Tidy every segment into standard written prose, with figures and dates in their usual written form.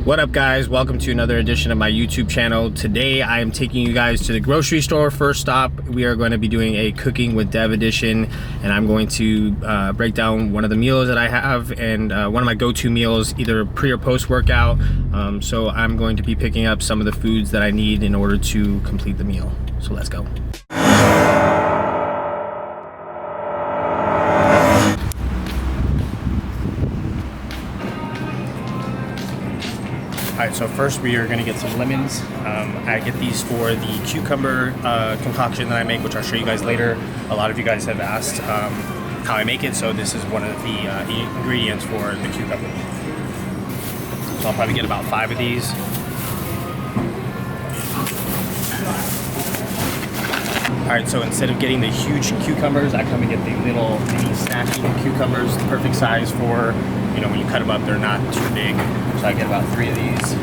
What up guys, welcome to another edition of my YouTube channel. Today I am taking you guys to the grocery store. First stop, we are going to be doing a cooking with Dev edition, and I'm going to break down one of the meals that I have and one of my go-to meals, either pre or post workout. So I'm going to be picking up some of the foods that I need in order to complete the meal. So let's go. Alright, so first we are going to get some lemons. I get these for the cucumber concoction that I make, which I'll show you guys later. A lot of you guys have asked how I make it, so this is one of the ingredients for the cucumber. So I'll probably get about 5 of these. Alright, so instead of getting the huge cucumbers, I come and get the little mini snacking cucumbers, the perfect size for, you know, when you cut them up, they're not too big. So I get about 3 of these.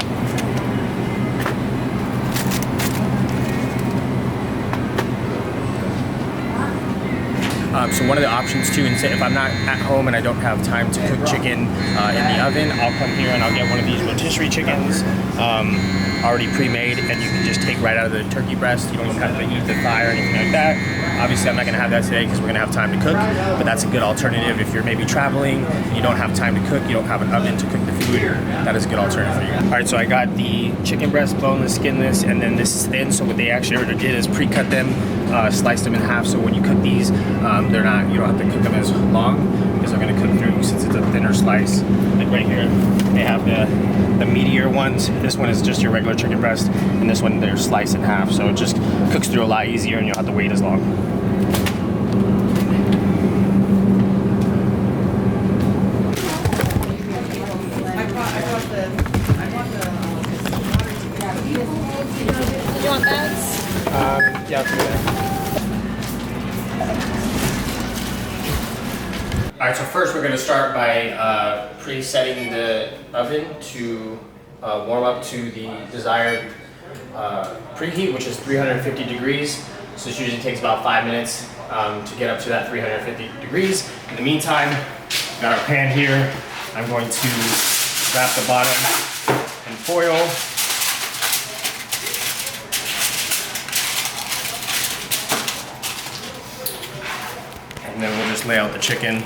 So one of the options too, if I'm not at home and I don't have time to cook chicken in the oven, I'll come here and I'll get one of these rotisserie chickens already pre-made, and you can just take right out of the turkey breast. You don't even have to eat the thigh or anything like that. Obviously I'm not going to have that today because we're going to have time to cook, but that's a good alternative if you're maybe traveling, you don't have time to cook, you don't have an oven to cook the food. That is a good alternative for you. Alright, so I got the chicken breast, boneless, skinless, and then this is thin, so what they actually already did is pre-cut them, sliced them in half, so when you cook these, you don't have to cook them as long because they're going to cook through since it's a thinner slice. Like right here, they have the meatier ones. This one is just your regular chicken breast, and this one they're sliced in half, so it just cooks through a lot easier and you don't have to wait as long. You want bags? Yeah, I'll do that. Alright, so first we're going to start by presetting the oven to warm up to the desired preheat, which is 350 degrees. So this usually takes about 5 minutes to get up to that 350 degrees. In the meantime, we've got our pan here. I'm going to wrap the bottom in foil. And then we'll just lay out the chicken.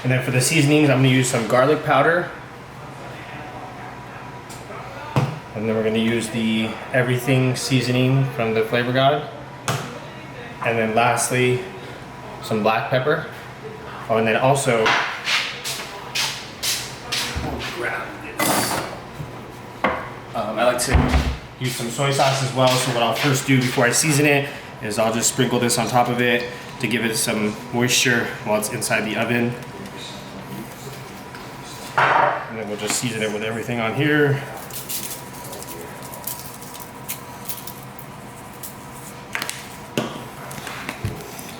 And then for the seasonings, I'm going to use some garlic powder. And then we're going to use the everything seasoning from the Flavor God. And then lastly, some black pepper. Oh, and then also, grab this. I like to use some soy sauce as well. So what I'll first do before I season it is I'll just sprinkle this on top of it to give it some moisture while it's inside the oven. And then we'll just season it with everything on here.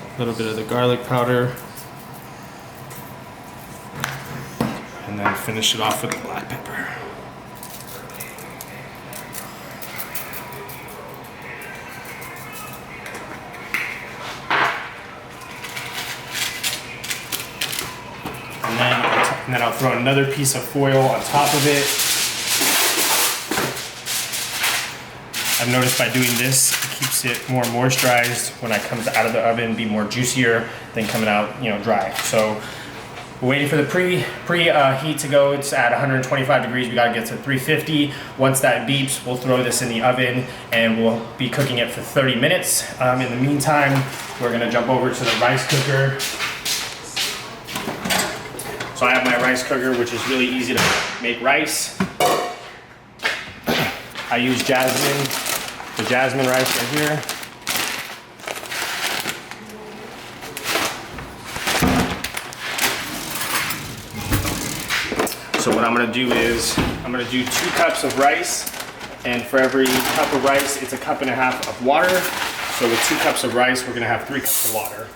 A little bit of the garlic powder. And then finish it off with the black pepper. And then I'll throw another piece of foil on top of it. I've noticed by doing this, it keeps it more moisturized when it comes out of the oven, be more juicier than coming out, you know, dry. So we're waiting for the pre-heat to go. It's at 125 degrees. We gotta get to 350. Once that beeps, we'll throw this in the oven and we'll be cooking it for 30 minutes. In the meantime, we're gonna jump over to the rice cooker. So I have my rice cooker, which is really easy to make rice. I use the jasmine rice right here. So what I'm gonna do is, I'm gonna do 2 cups of rice, and for every cup of rice, it's a cup and a half of water. So with 2 cups of rice, we're gonna have 3 cups of water.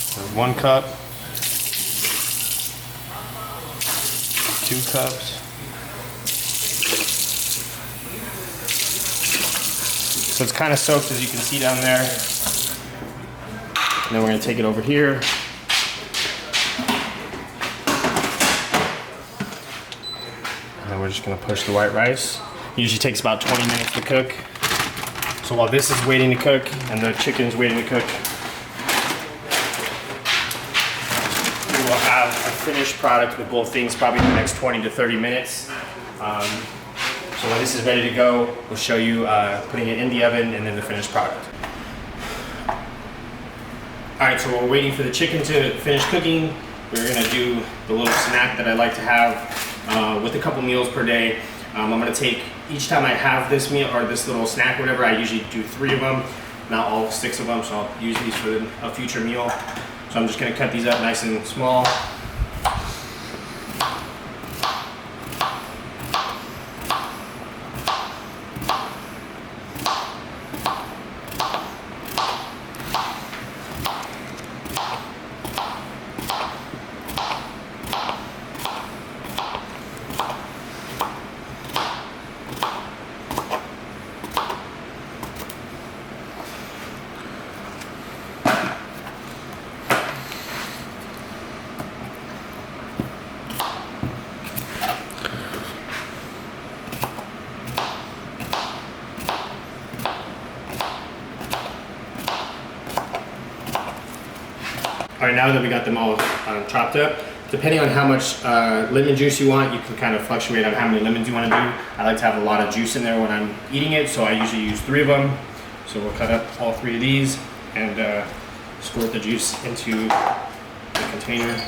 So 1 cup, 2 cups. So it's kind of soaked, as you can see down there. And then we're gonna take it over here. And then we're just gonna push the white rice. Usually takes about 20 minutes to cook. So while this is waiting to cook and the chicken's waiting to cook, we will have a finished product with both things probably in the next 20 to 30 minutes. So when this is ready to go, we'll show you putting it in the oven and then the finished product. All right, so we're waiting for the chicken to finish cooking. We're gonna do the little snack that I like to have with a couple meals per day. I'm gonna take, each time I have this meal or this little snack, whatever, I usually do 3 of them, not all 6 of them, so I'll use these for a future meal. So I'm just gonna cut these up nice and small. All right, now that we got them all chopped up, depending on how much lemon juice you want, you can kind of fluctuate on how many lemons you want to do. I like to have a lot of juice in there when I'm eating it, so I usually use 3 of them. So we'll cut up all 3 of these and squirt the juice into the container.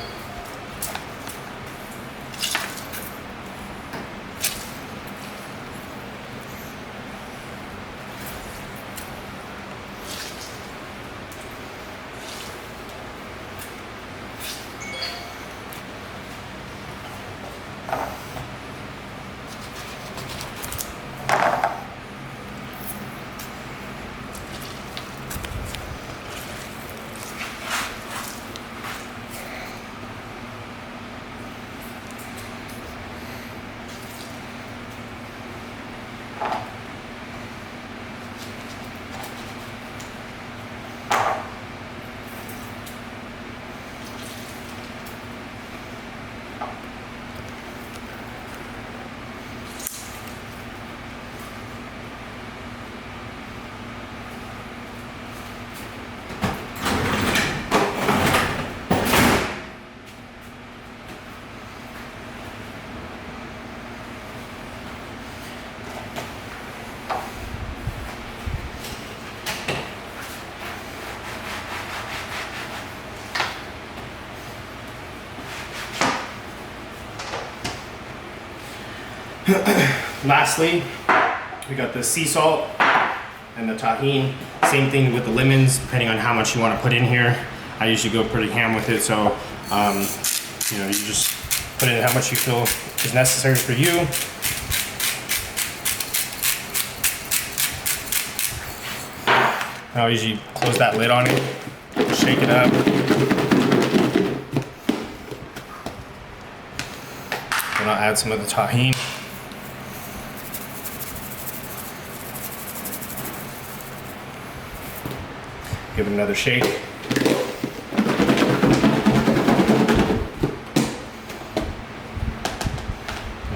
Lastly, we got the sea salt and the tahini. Same thing with the lemons, depending on how much you want to put in here. I usually go pretty ham with it, so you know, you just put in how much you feel is necessary for you. I'll usually close that lid on it, shake it up. And I'll add some of the tahini. Give it another shake.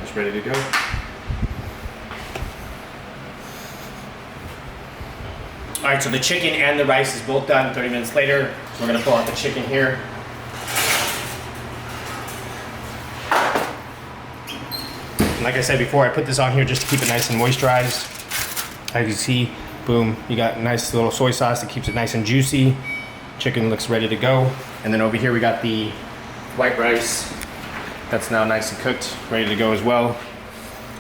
It's ready to go. All right, so the chicken and the rice is both done 30 minutes later. So we're gonna pull out the chicken here. And like I said before, I put this on here just to keep it nice and moisturized. As you see, boom, you got a nice little soy sauce that keeps it nice and juicy. Chicken looks ready to go. And then over here we got the white rice. That's now nice and cooked, ready to go as well.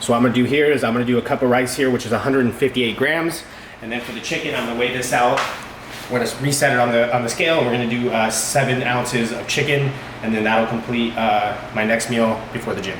So what I'm gonna do here is I'm gonna do a cup of rice here, which is 158 grams. And then for the chicken, I'm gonna weigh this out. We're gonna reset it on the scale. And we're gonna do 7 ounces of chicken, and then that'll complete my next meal before the gym.